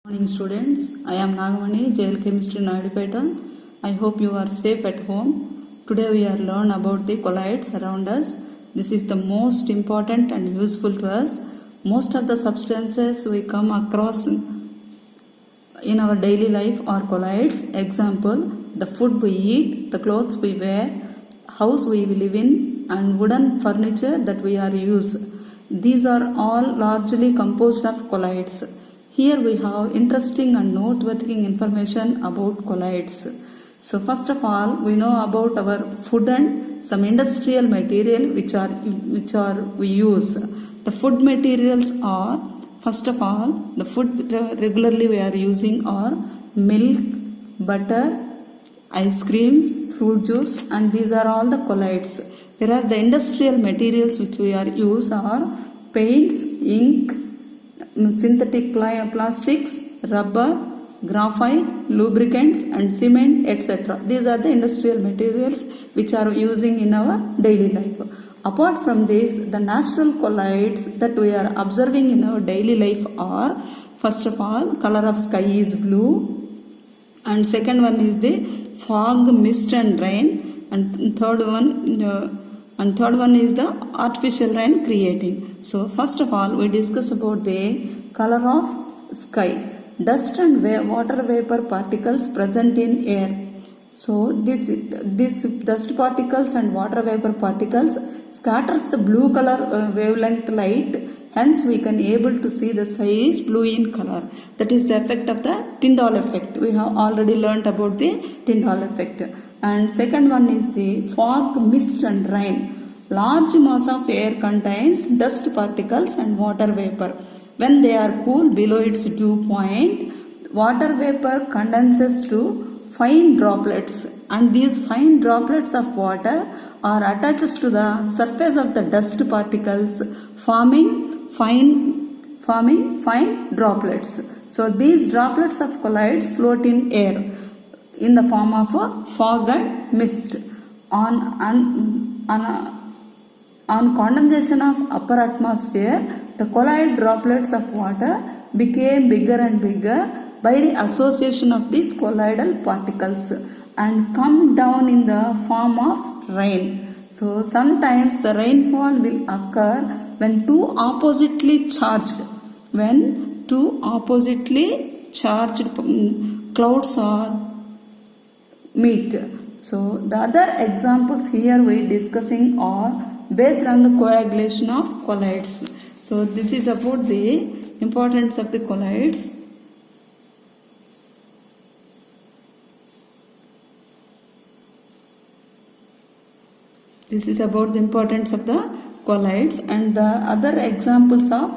Morning students, I am Nagamani, JL Chemistry Nadipeta. I hope you are safe at home. Today we are learn about the colloids around us. This is the most important and useful to us. Most of the substances we come across in our daily life are colloids. Example, the food we eat, the clothes we wear, house we live in, and wooden furniture that we are use. These are all largely composed of colloids. Here we have interesting and noteworthy information about colloids. So first of all, we know about our food and some industrial material which we use. The food materials are, first of all, the food regularly we are using are milk, butter, ice creams, fruit juice, and these are all the colloids. Whereas the industrial materials which we are use are paints, ink, synthetic plastics, rubber, graphite, lubricants and cement, etc. These are the industrial materials which are using in our daily life. Apart from this, the natural colloids that we are observing in our daily life are, first of all, color of sky is blue, and second one is the fog, mist and rain, and third one is the artificial rain creating. So first of all, we discuss about the color of sky. Dust and water vapor particles present in air. So this dust particles and water vapor particles scatters the blue color wavelength light. Hence we can able to see the sky is blue in color. That is the effect of the Tyndall effect. We have already learnt about the Tyndall effect. And second one is the fog, mist and rain. Large mass of air contains dust particles and water vapor. When they are cool below its dew point, water vapor condenses to fine droplets, and these fine droplets of water are attached to the surface of the dust particles, forming fine droplets. So these droplets of colloids float in air in the form of a fog and mist. On condensation of upper atmosphere, the colloid droplets of water became bigger and bigger by the association of these colloidal particles and come down in the form of rain. So sometimes the rainfall will occur when two oppositely charged clouds are meet. So the other examples here we discussing are based on the coagulation of colloids. So this is about the importance of the colloids. This is about the importance of the colloids, and the other examples of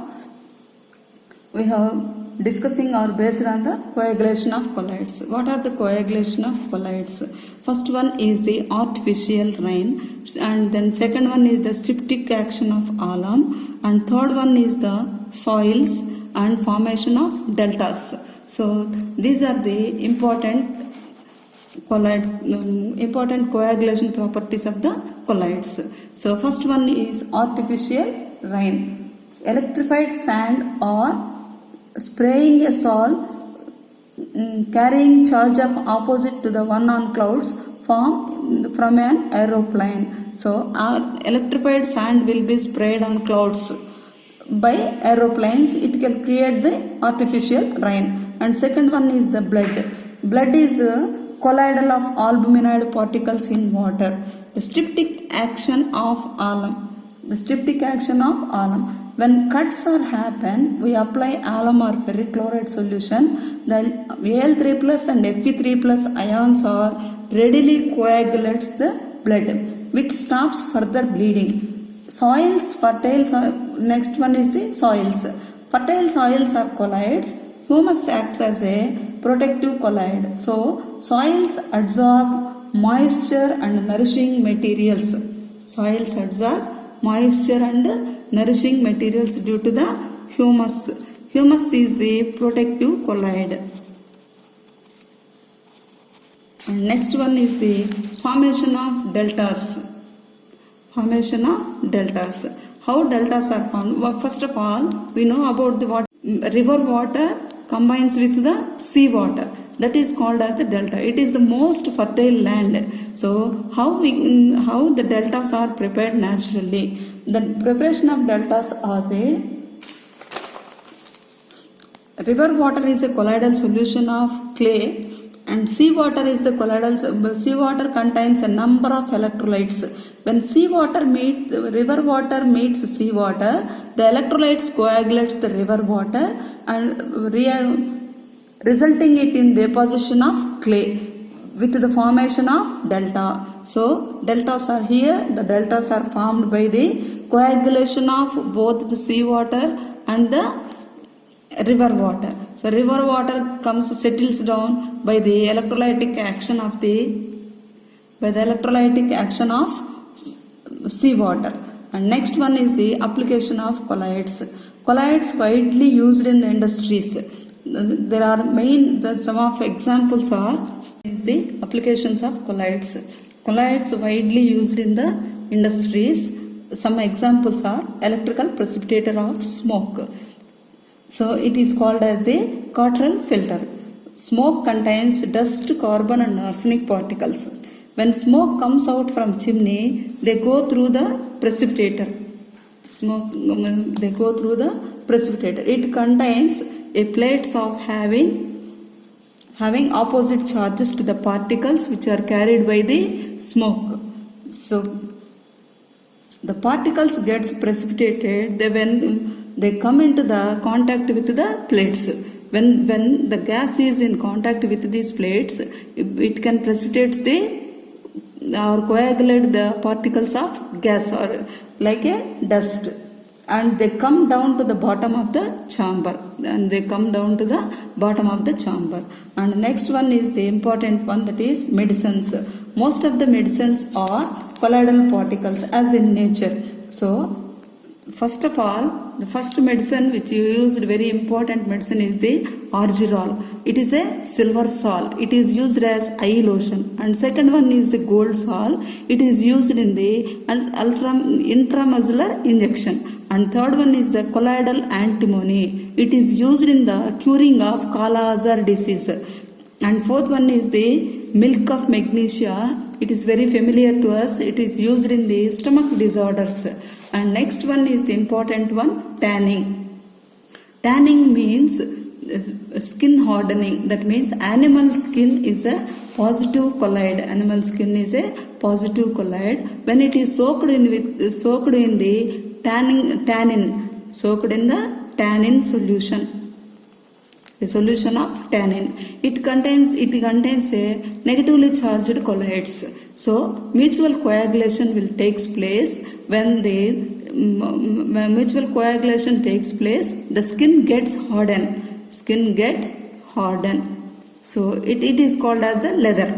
we have discussing are based on the coagulation of colloids. What are the coagulation of colloids? First one is the artificial rain, and then second one is the styptic action of alum, and third one is the soils and formation of deltas. So these are the important colloids, important coagulation properties of the colloids. So first one is artificial rain. Electrified sand or spraying a salt carrying charge of opposite to the one on clouds from an aeroplane. So electrified sand will be sprayed on clouds by aeroplanes. It can create the artificial rain. And second one is the blood. Blood is colloidal of albuminoid particles in water. The styptic action of alum. When cuts are happen, we apply alum or ferric chloride solution. The Al3 plus and Fe3 plus ions are readily coagulates the blood, which stops further bleeding. Soils, fertile soil. Next one is the soils. Fertile soils are colloids. Humus acts as a protective colloid. So soils absorb moisture and nourishing materials. Soils absorb moisture and nourishing materials due to the humus. Humus is the protective colloid. And next one is the formation of deltas. How deltas are formed? Well, first of all, we know about the river water combines with the sea water. That is called as the delta. It is the most fertile land. So how the deltas are prepared naturally? The preparation of deltas are the river water is a colloidal solution of clay, and seawater is the colloidal. Seawater contains a number of electrolytes. When river water meets seawater, the electrolytes coagulates the river water and resulting it in deposition of clay with the formation of delta. So deltas are here. The deltas are formed by the coagulation of both the seawater and the river water. So river water settles down by the electrolytic action of seawater. And next one is the application of colloids. Colloids widely used in the industries. There are some of examples are is the applications of colloids. Colloids widely used in the industries. Some examples are electrical precipitator of smoke. So it is called as the Cottrell filter. Smoke contains dust, carbon and arsenic particles. When smoke comes out from chimney, they go through the precipitator. It contains a plates of having opposite charges to the particles which are carried by the smoke. So the particles gets precipitated when they come into the contact with the plates. When the gas is in contact with these plates, it can precipitate or coagulate the particles of gas or like a dust, and they come down to the bottom of the chamber. And next one is the important one, that is medicines. Most of the medicines are colloidal particles as in nature. So first of all, the first medicine which you used, very important medicine, is the argyrol. It is a silver salt. It is used as eye lotion. And second one is the gold salt. It is used in the intramuscular injection. And third one is the colloidal antimony. It is used in the curing of Kala-Azar disease. And fourth one is the milk of magnesia. It is very familiar to us. It is used in the stomach disorders. And next one is the important one, tanning. Tanning means skin hardening. That means animal skin is a positive colloid. When it is soaked in the tannin solution. A solution of tannin. It contains a negatively charged colloids. So mutual coagulation will takes place. When mutual coagulation takes place, the skin gets hardened. So it is called as the leather.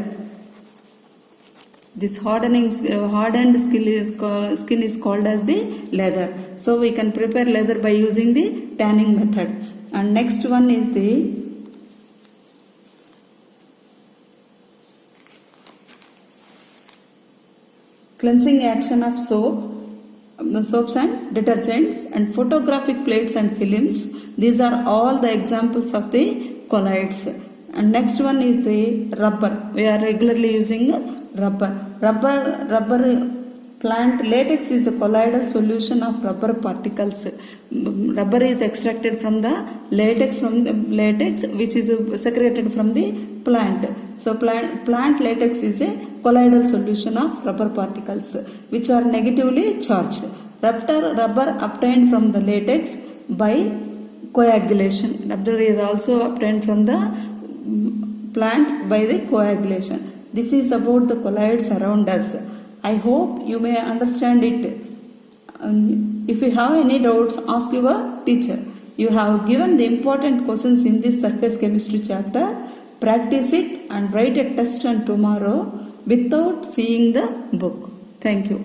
This hardened skin is called as the leather. So we can prepare leather by using the tanning method. And next one is the cleansing action of soaps and detergents, and photographic plates and films. These are all the examples of the colloids. And next one is the rubber. We are regularly using rubber. Rubber plant latex is the colloidal solution of rubber particles. Rubber is extracted from the latex which is secreted from the plant. So plant latex is a colloidal solution of rubber particles which are negatively charged. Rubber obtained from the latex by coagulation. Rubber is also obtained from the plant by the coagulation. This is about the colloids around us. I hope you may understand it. If you have any doubts, ask your teacher. You have given the important questions in this surface chemistry chapter. Practice it and write a test on tomorrow without seeing the book. Thank you.